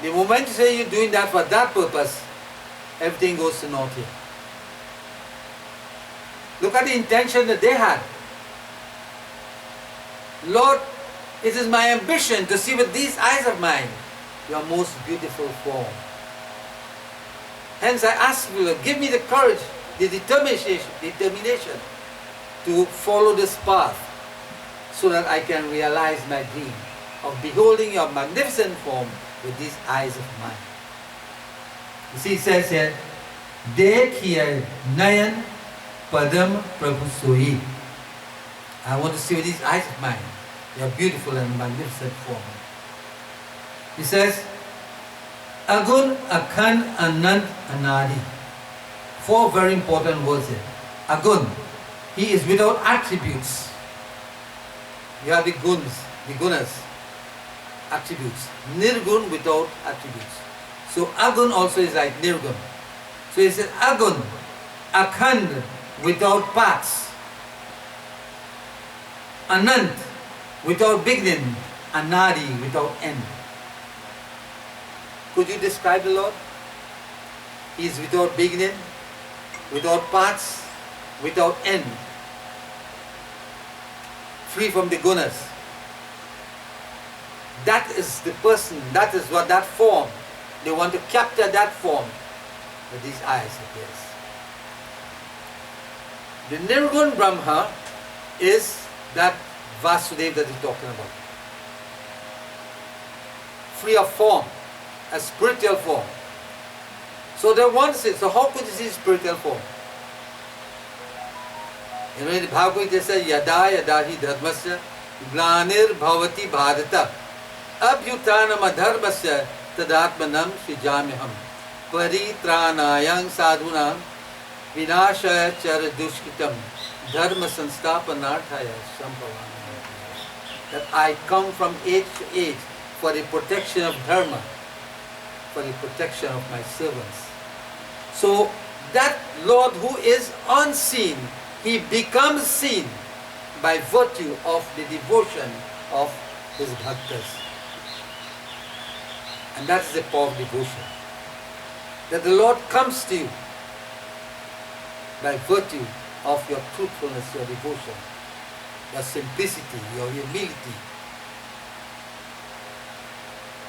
The moment you say you're doing that for that purpose, everything goes to naught here. Look at the intention that they had. Lord, it is my ambition to see with these eyes of mine your most beautiful form. Hence I ask you, Lord, give me the courage, the determination to follow this path so that I can realize my dream of beholding your magnificent form with these eyes of mine. You see, it says here, Dekhiye Nayan Padam Prabhu Soi. I want to see with these eyes of mine your beautiful and magnificent form. He says, Agun, Akhan, Anand, Anadi. Four very important words here. Agun, he is without attributes. You have the gunas, attributes. Nirgun, without attributes. So Agun also is like Nirgun. So he says Agun, Akhand, without parts. Anant, without beginning. Anadi, without end. Could you describe the Lord? He is without beginning, without parts, without end. Free from the gunas. That is the person, that is what that form. They want to capture that form with these eyes of theirs. The Nirgun Brahma is that Vasudeva that he's talking about. Free of form, a spiritual form. So they want to say, so how could you see spiritual form? You know, in the Bhagavad Gita says, Yada yada hi dharmasya glanir bhavati bharata abhyutanam adharmasya tadatmanam srijamyaham paritranayang sadhunam vinashaya char dushkitam dharma sanstapanarthaya sambhavana. That I come from age to age for the protection of dharma, for the protection of my servants. So that Lord who is unseen, he becomes seen by virtue of the devotion of his bhaktas. And that is the power of devotion. That the Lord comes to you by virtue of your truthfulness, your devotion, your simplicity, your humility.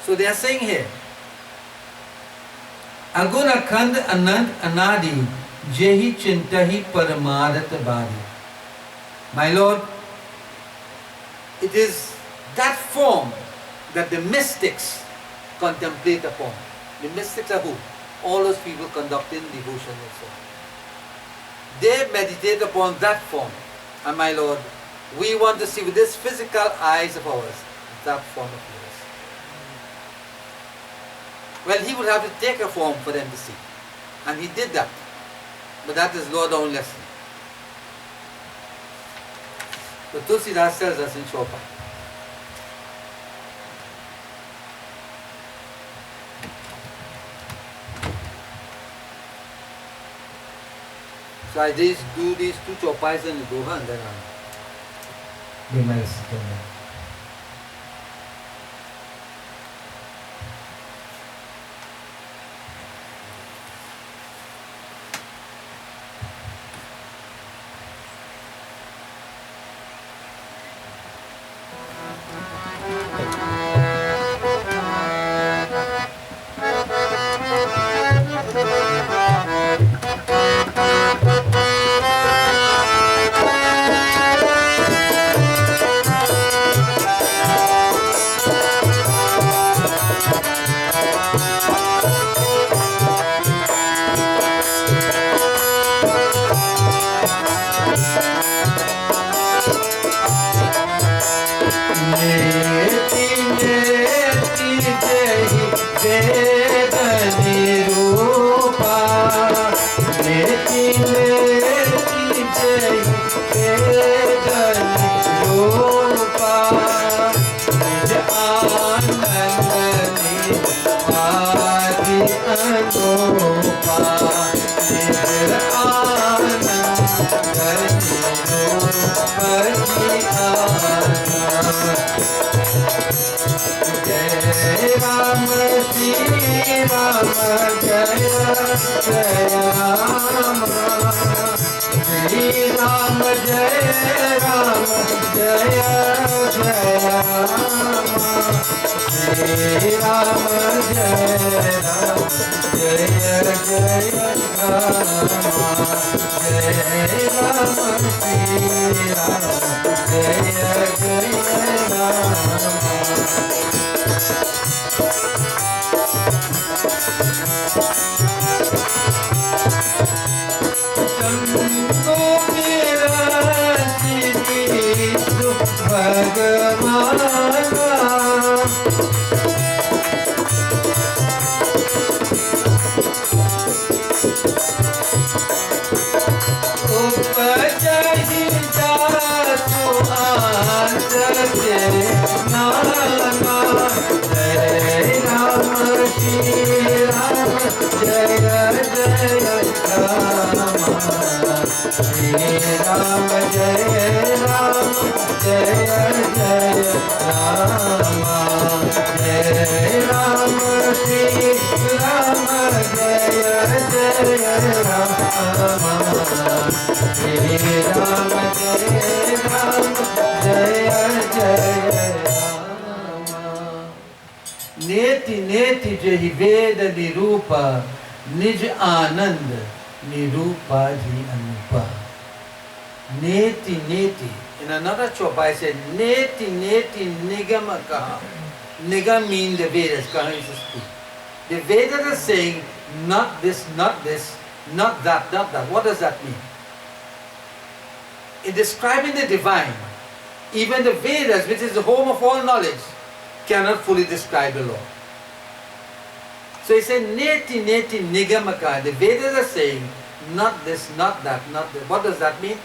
So they are saying here, Aguna Khand Anand Anadi Jehi Chintahi Paramadhat Badi. My Lord, it is that form that the mystics contemplate upon. The mystics are who? All those people conducting devotion also. They meditate upon that form. And my Lord, we want to see with these physical eyes of ours that form of yours. Well, he would have to take a form for them to see. And he did that. But that is Lord's own lesson. So Tulsidas tells us in Chopin. So I just do these two chopais and doha and then I'll bring my lesson down. नेति नेति जहि वेद निरूपा निज आनंद निरूपाधि Anupa. Neti neti. In another chop I said neti neti nigama kaha. Nigam means the Vedas. Kaha is to speak. The Vedas are saying not this, not this, not that, not that. What does that mean? In describing the divine, even the Vedas, which is the home of all knowledge, cannot fully describe the Lord. So he said neti neti nigamaka. The Vedas are saying not this, not that, not that. What does that mean?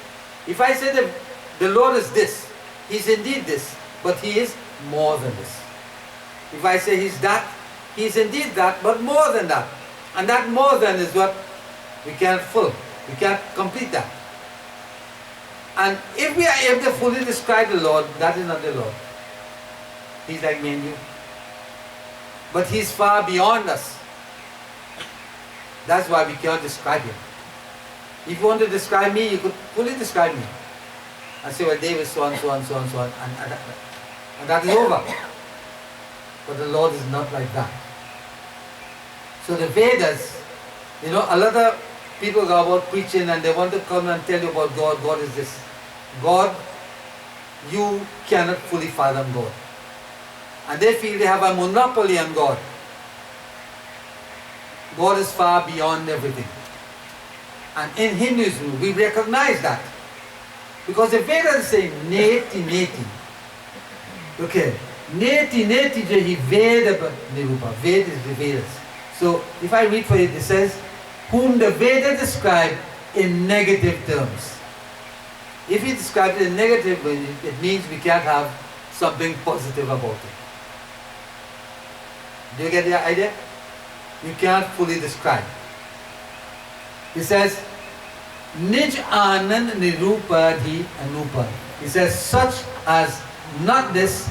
If I say that the Lord is this, He is indeed this, but He is more than this. If I say He is that, He is indeed that, but more than that. And that more than is what we can't fill. We can't complete that. And if we are able to fully describe the Lord, that is not the Lord. He's like me and you. But He's far beyond us. That's why we cannot describe Him. If you want to describe me, you could fully describe me. And say, well, Dave is so and so and so and so, and that is over. But the Lord is not like that. So the Vedas, a lot of people go about preaching and they want to come and tell you about God. God is this. God, you cannot fully fathom God. And they feel they have a monopoly on God. God is far beyond everything. And in Hinduism, we recognize that. Because the Vedas say, neti neti. Okay. Neti neti jahi Veda nirupa. Veda is the Vedas. So, if I read for you, it says, whom the Vedas describe in negative terms. If he describes it in negative, it means we can't have something positive about it. Do you get the idea? You can't fully describe. He says, Nij Anand Nirupadhi Anupa. He says, such as not this,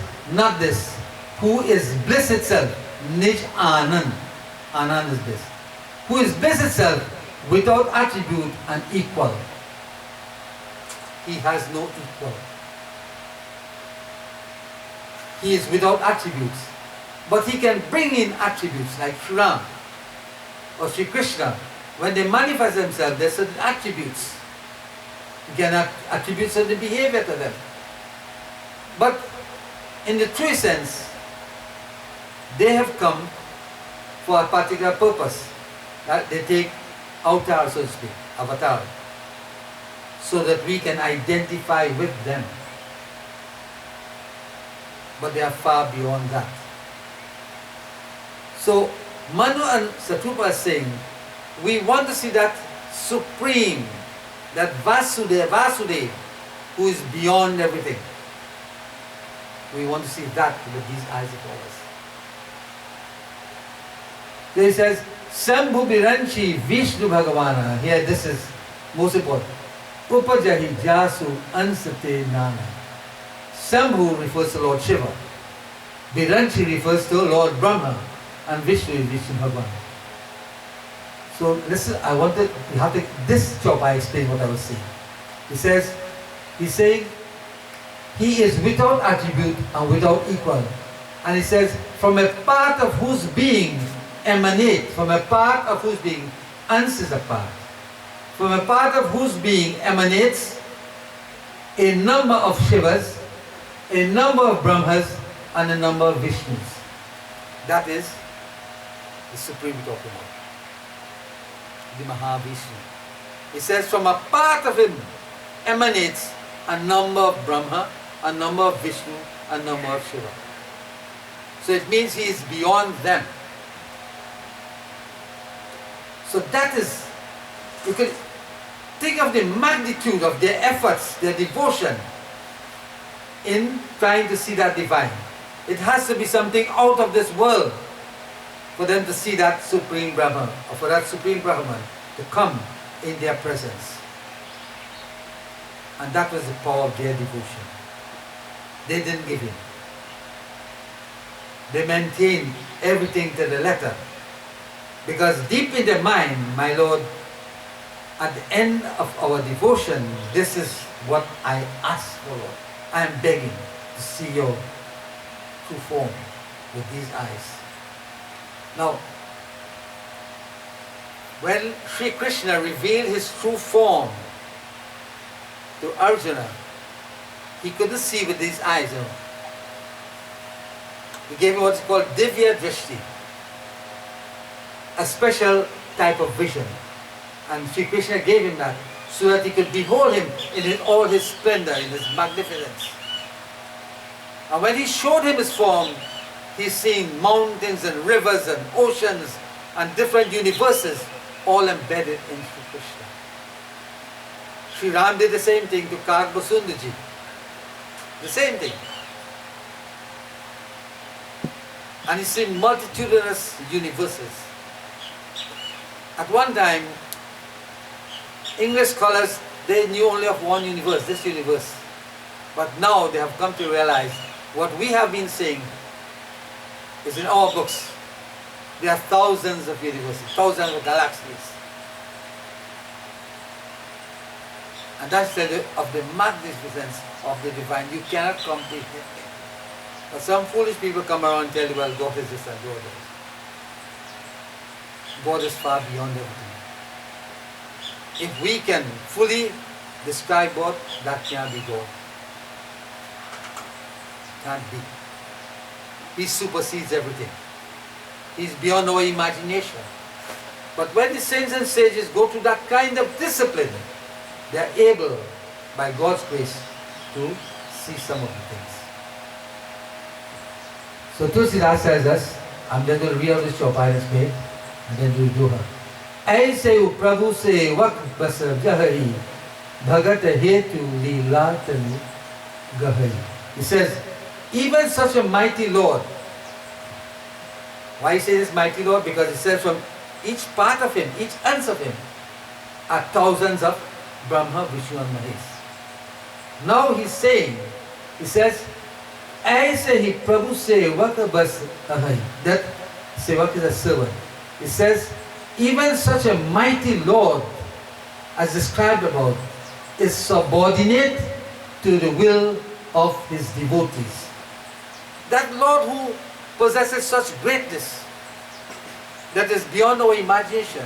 who is bliss itself. Nij Anand. Anand is bliss. Who is bliss itself without attribute and equal. He has no equal. He is without attributes. But he can bring in attributes like Sri Ram or Sri Krishna. When they manifest themselves, there are certain attributes. You can attribute certain behavior to them. But in the true sense, they have come for a particular purpose. They take avatar, so to speak, avatar, so that we can identify with them. But they are far beyond that. So Manu and Shatrupa are saying, we want to see that supreme, that Vasudev, who is beyond everything. We want to see that with these eyes of ours. Then he says, Sambhu Biranchi Vishnu Bhagavana. Here this is most important. Upajahi Jasu Ansate Nana. Sambhu refers to Lord Shiva. Biranchi refers to Lord Brahma. and Vishnu is Vishnu Bhagwan. So listen, this job I explain what I was saying. He's saying, he is without attribute and without equal. And he says, from a part of whose being emanate, from a part of whose being, ans is a part, from a part of whose being emanates a number of Shivas, a number of Brahmas, and a number of Vishnus. That is the Supreme we're talking about, the Mahavishnu. He says, from a part of him emanates a number of Brahma, a number of Vishnu, a number of Shiva. So it means he is beyond them. So that is, you can think of the magnitude of their efforts, their devotion in trying to see that divine. It has to be something out of this world for them to see that Supreme Brahman, or for that Supreme Brahman to come in their presence. And that was the power of their devotion. They didn't give in. They maintained everything to the letter. Because deep in their mind, my Lord, at the end of our devotion, this is what I ask for, Lord. I am begging to see your true form with these eyes. Now, when Sri Krishna revealed his true form to Arjuna, he couldn't see with these eyes. You know. He gave him what's called Divya Drishti, a special type of vision. And Sri Krishna gave him that so that he could behold him in all his splendor, in his magnificence. And when he showed him his form, he's seeing mountains and rivers and oceans and different universes all embedded in Sri Krishna. Sri Ram did the same thing to Karbasundaji. The same thing. And he's seen multitudinous universes. At one time, English scholars, they knew only of one universe, this universe. But now they have come to realize what we have been saying is in our books. There are thousands of universes, thousands of galaxies. And that's of the magnificence of the divine. You cannot comprehend it. But some foolish people come around and tell you, well, God is this and God is this. God is far beyond everything. If we can fully describe God, that can't be God. Can't be. He supersedes everything. He's beyond our imagination. But when the saints and sages go to that kind of discipline, they are able, by God's grace, to see some of the things. So Tulsidas says us, I'm just going to read out this Chopai's page, and then we'll do her. Aise Prabhu se vak basar jahari, bhagat hetu leela tanu gahari. He says, even such a mighty Lord. Why he says this mighty Lord? Because it says from each part of him, each ounce of him, are thousands of Brahma, Vishnu and Mahesh. Now he's saying, he says, Aise hi Prabhu sevak bas ahai. That sevak is a servant. It says, even such a mighty Lord, as described above, is subordinate to the will of his devotees. That Lord who possesses such greatness that is beyond our imagination,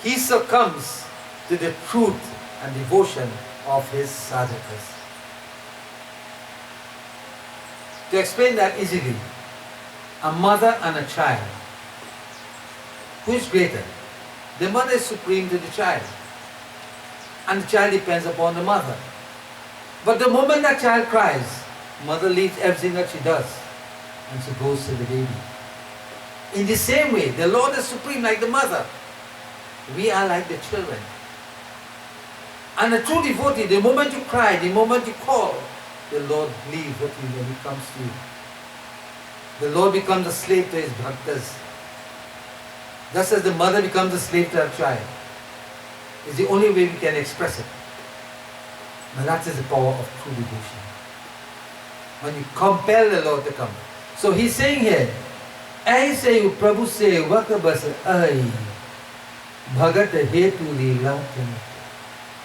he succumbs to the truth and devotion of his sadhakas. To explain that easily, a mother and a child, who is greater? The mother is supreme to the child, and the child depends upon the mother. But the moment that child cries, mother leaves everything that she does and she goes to the baby. In the same way, the Lord is supreme like the mother. We are like the children. And a true devotee, the moment you cry, the moment you call, the Lord leaves what he when he comes to you. The Lord becomes a slave to his bhaktas. Just as the mother becomes a slave to her child. It's the only way we can express it. And that is the power of true devotion. When you compel the Lord to come. So he's saying here, ऐसे ही प्रभु से वक बस आई Bhagat hetu lila,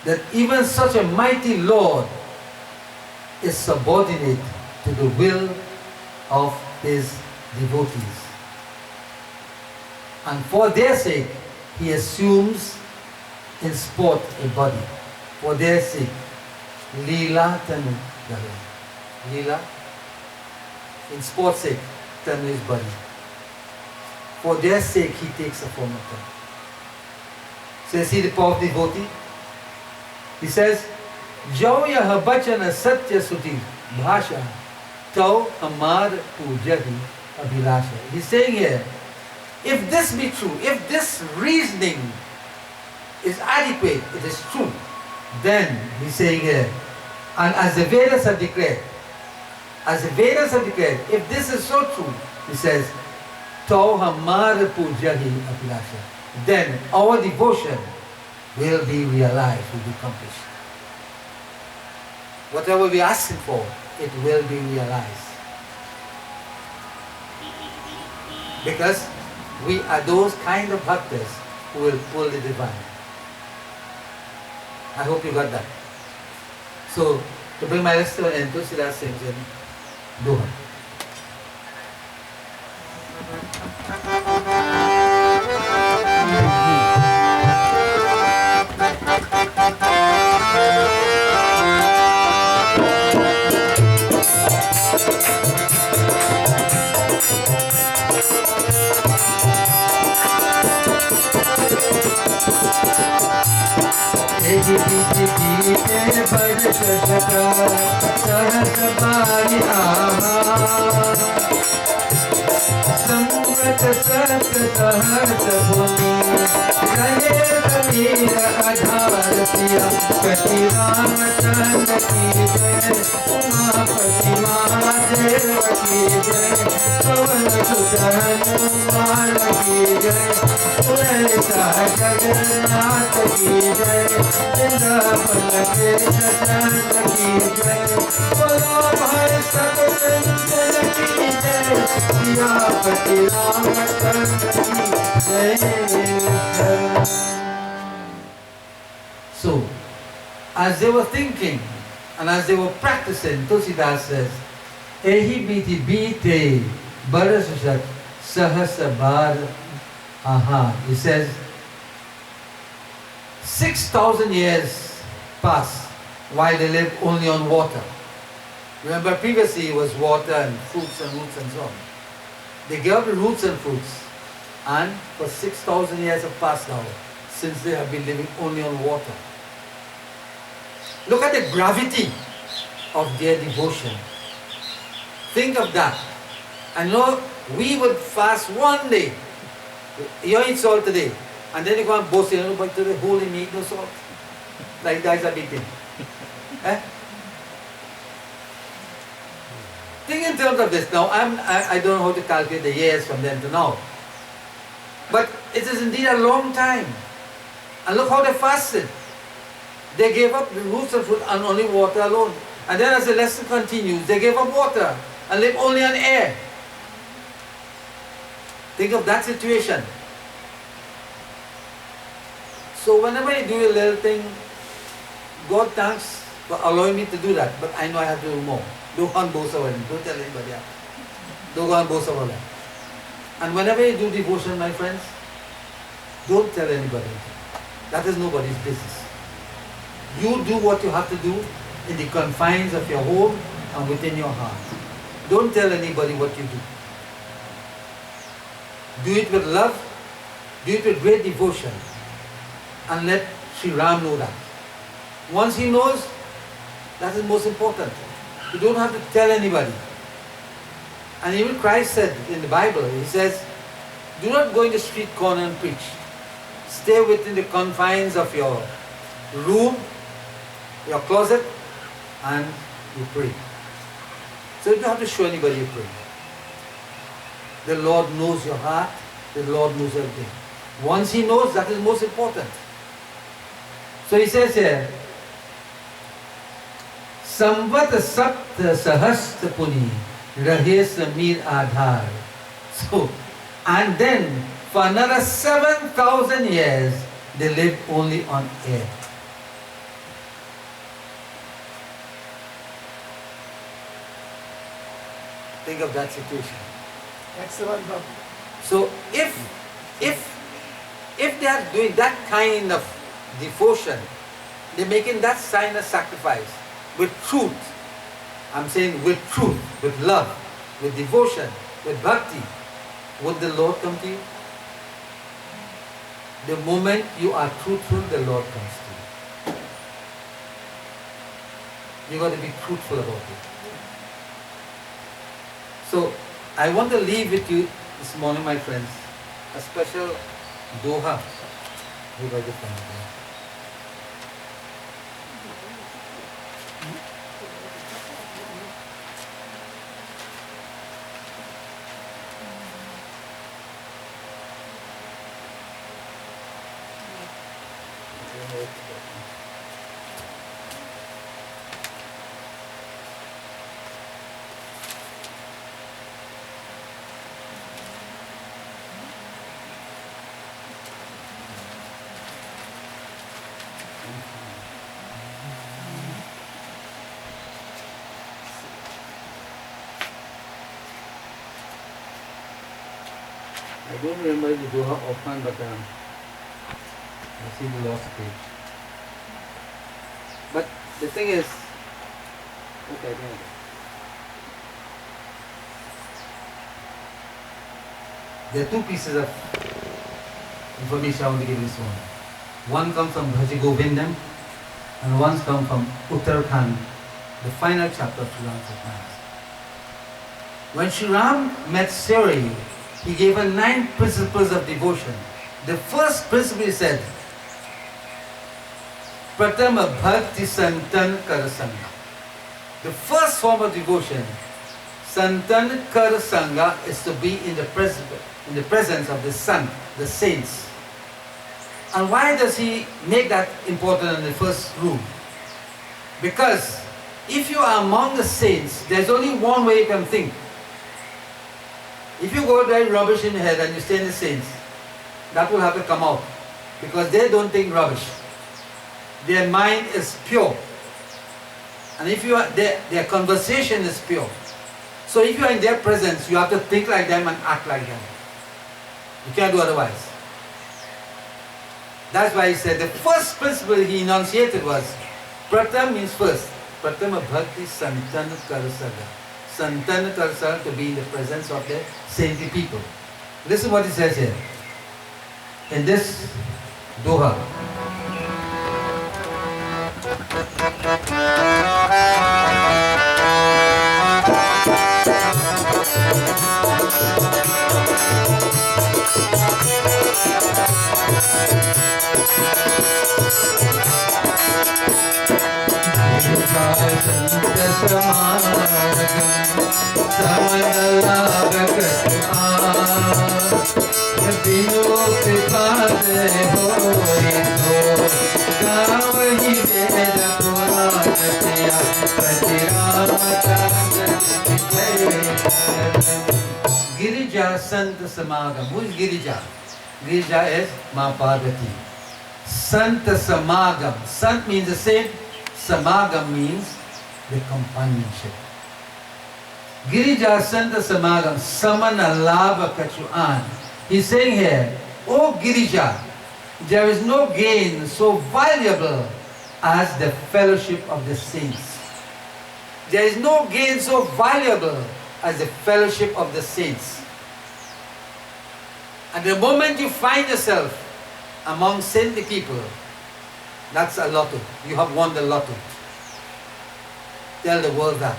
that even such a mighty Lord is subordinate to the will of his devotees. And for their sake, he assumes in sport a body. For their sake, lila tanu dhala. Lila, in sport's sake, tanu his body. For their sake, he takes a form of tanu. So see the power of devotee? He says, Jo yah bachan satya suti bhasha tau hamar pujahi abhilasha. He's saying here, if this be true, if this reasoning is adequate, it is true, then he's saying here, and as the Vedas have declared, if this is so true, he says, tau hamar pujahi abhilasha. Then our devotion will be realized, will be accomplished. Whatever we are asking for, it will be realized. Because we are those kind of bhaktas who will pull the divine. I hope you got that. So, to bring my lesson to an end, Tulsidas sings in Doha. संगत सत सहत भूमि रहे कबीर आधार पिया कति राम चंद्र की जय उमापति महादेव की जय पवन सुत हनुमान की जय उड़ैसा जगन्नाथ की जय वृंदावन के चंद्र की जय बोलो भाई सब संतन की जय सियापति रामचंद्र की जय। So, as they were thinking and as they were practicing, Tulsidas says, Ehi biti bite barasat sahasabar aha. He says, 6,000 years passed while they lived only on water. Remember, previously it was water and fruits and roots and so on. They gave up the roots and fruits, and for 6,000 years have passed now since they have been living only on water. Look at the gravity of their devotion. Think of that. I know we would fast one day. You eat salt today, and then you go and boast, but today holy meat, no salt. Like guys are eating. Eh? Think in terms of this. Now, I don't know how to calculate the years from then to now. But it is indeed a long time. And look how they fasted. They gave up the roots and fruit and only water alone. And then as the lesson continues, they gave up water and live only on air. Think of that situation. So whenever you do a little thing, God thanks for allowing me to do that. But I know I have to do more. Don't go and boast about it. Don't tell anybody else. Don't go and boast about it. And whenever you do devotion, my friends, don't tell anybody. That is nobody's business. You do what you have to do in the confines of your home and within your heart. Don't tell anybody what you do. Do it with love, do it with great devotion, and let Sri Ram know that. Once he knows, that is most important. You don't have to tell anybody. And even Christ said in the Bible, he says, do not go in the street corner and preach. Stay within the confines of your room, your closet, and you pray. So you don't have to show anybody you pray. The Lord knows your heart, the Lord knows everything. Once he knows, that is most important. So he says here, Samvat Sapt Sahastra Puni Rahe Samir Adhar. So And then for another 7,000 years, they lived only on air. Think of that situation. Excellent, Babu. So if they are doing that kind of devotion, they're making that sign of sacrifice with truth. I'm saying with truth, with love, with devotion, with bhakti. Would the Lord come to you? The moment you are truthful, the Lord comes to you. You got to be truthful about it. So I want to leave with you this morning, my friends, a special doha. You got to find it. I don't remember the doha offhand, but I see the last page. But the thing is, okay, there are two pieces of information I want to give this morning. One comes from Bhaji Govindam and one comes from Uttarakhand, the final chapter of Sri Ram's Maharaj. When Sri Ram met Siri, he gave her 9 principles of devotion. The first principle he said, Pratama Bhakti Santan Karasanga. The first form of devotion, Santan Karasanga, is to be in the presence of the Son, the saints. And why does he make that important in the first rule? Because if you are among the saints, there's only one way you can think. If you go write rubbish in your head and you stay in the saints, that will have to come out. Because they don't think rubbish. Their mind is pure. And if you are, their conversation is pure. So if you are in their presence, you have to think like them and act like them. You can't do otherwise. That's why he said the first principle he enunciated was, Pratam means first. Pratama Bhakti Santana Karasaga. Santana Karasaga, to be in the presence of the saintly people. Listen what he says here. In this doha. Girija Sant Samagam. Who is Girija? Girija is Ma Parvati. Sant Samagam. Sant means the saint. Samagam means the companionship. Girija Sant Samagam. Samana Lava Kachuan. He's saying here, O Girija, there is no gain so valuable as the fellowship of the saints. There is no gain so valuable as the fellowship of the saints. And the moment you find yourself among saintly people, that's a lotto. You have won the lotto. Tell the world that.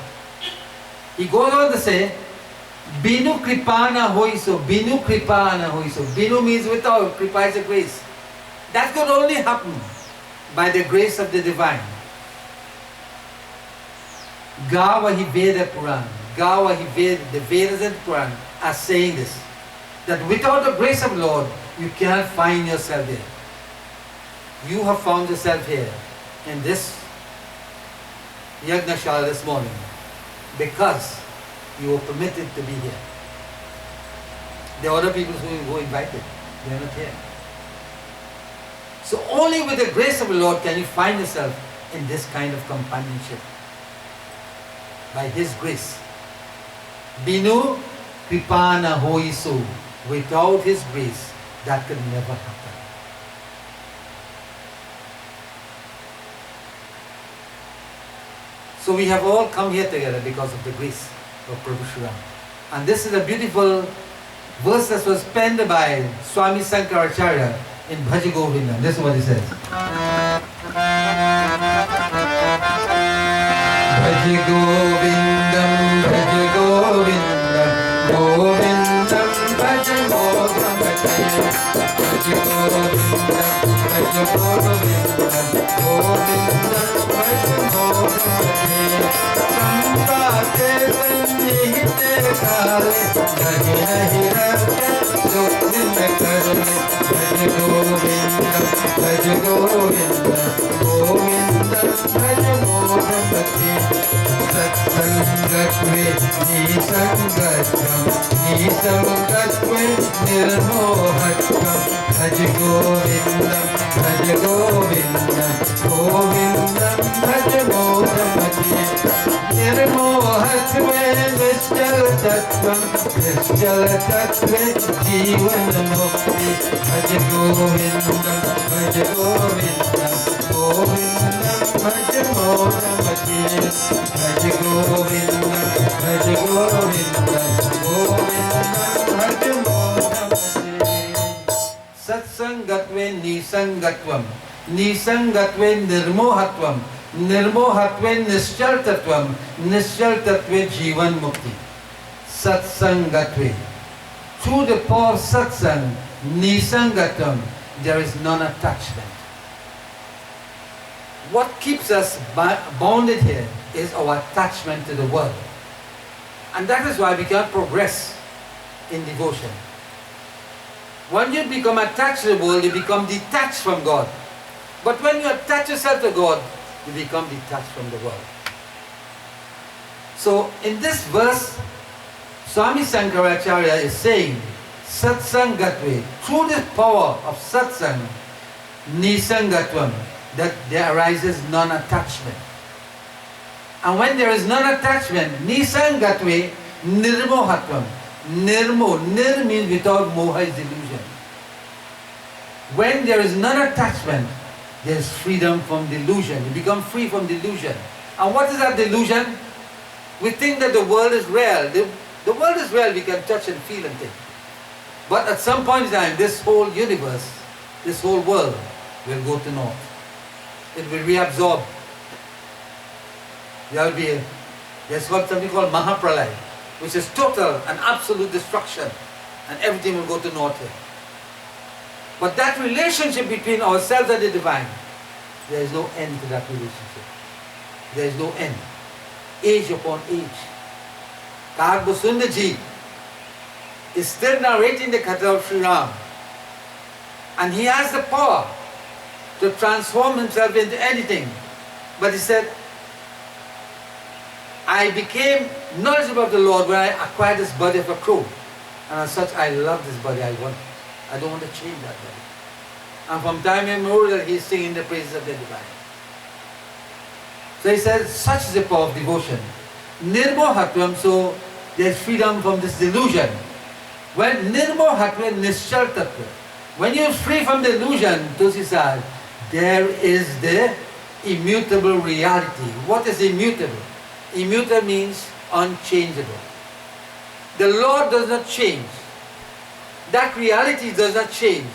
He goes on to say, Binu Kripana Hoiso, Binu Kripana Hoiso. Binu means without, Kripa is a grace. That could only happen by the grace of the divine. Gavahi Veda Puran. Gavahi Veda, the Vedas and Puran are saying this. That without the grace of the Lord, you cannot find yourself there. You have found yourself here in this Yagnashala this morning because you were permitted to be here. There are other people who invited. They are not here. So only with the grace of the Lord can you find yourself in this kind of companionship. By His grace. Binu kripana hoisu. Without His grace, that could never happen. So we have all come here together because of the grace of Prabhu Shri Ram. And this is a beautiful verse that was penned by Swami Sankaracharya in Bhaja Govindam. This is what he says. Bhaja Govindam, Bhaja Govindam, Govindam, Bhaja Govindam, Bhaja Govindam, Bhaja Govindam, Govindam, Bhaja Govindam. Sampate sannihite kare, nahi nahi rate, jyoti mein karne. Bhaja Govindam, Bhaja Govindam, Govindam, Bhaja Govindam. Satsangatve nisangatam, nisangatve nirmohatam. Bhaja Govindam, Bhaja Govindam, Govindam, Bhaja Govindam. Nirmohatve nischal tattvam, nischal tattve jivan mukti. Bhaja Govindam, Bhaja Govindam, Govindam, Bhaja Govindam. Bhaja Govindam, Bhaja Govindam, Govindam, Bhaja Govindam. Satsangatve nisangatvam, nisangatve nirmohatvam, nirmohatve nischal tattvam, nischal tattve jivan mukti. Satsangatve. Through the power of satsang, nisangatvam, there is non-attachment. What keeps us bounded here is our attachment to the world. And that is why we cannot progress in devotion. When you become attached to the world, you become detached from God. But when you attach yourself to God, you become detached from the world. So in this verse, Swami Sankaracharya is saying, Satsangatve, through the power of satsang, nisangatvam, that there arises non-attachment. And when there is non-attachment, nisangatve, nirmohatvam. Nirmo, nir means without moha is delusion. When there is non-attachment, there is freedom from delusion. You become free from delusion. And what is that delusion? We think that the world is real. The world is real, we can touch and feel and think. But at some point in time, this whole universe, this whole world will go to naught. It will reabsorb. There will be there's something called Mahapralay, which is total and absolute destruction, and everything will go to naught here. But that relationship between ourselves and the divine, there is no end to that relationship. There is no end. Age upon age. Kahak Basundaji is still narrating the Katha of Sri Ram, and he has the power to transform himself into anything. But he said, I became knowledgeable of the Lord when I acquired this body of a crow. And as such, I love this body. I don't want to change that body. And from time immemorial, he is singing the praises of the divine. So he says, such is the power of devotion. Nirmohatvam, so there is freedom from this delusion. When nirmohatva nischal tattva, when you are free from the illusion, Tulsi says, there is the immutable reality. What is immutable? Immutable means unchangeable. The Lord does not change. That reality does not change.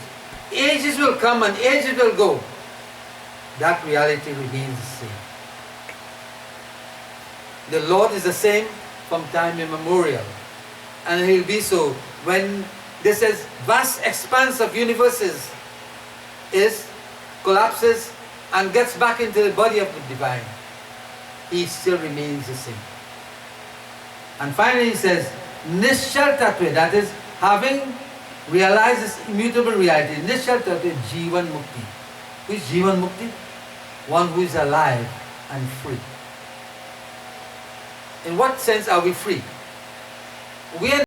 Ages will come and ages will go. That reality remains the same. The Lord is the same from time immemorial. And He will be so when this is vast expanse of universes collapses and gets back into the body of the divine. He still remains the same. And finally he says, Nishchal Tattva, that is, having realized this immutable reality, Nishchal Tattva, Jivan Mukti. Who is Jivan Mukti? One who is alive and free. In what sense are we free? We are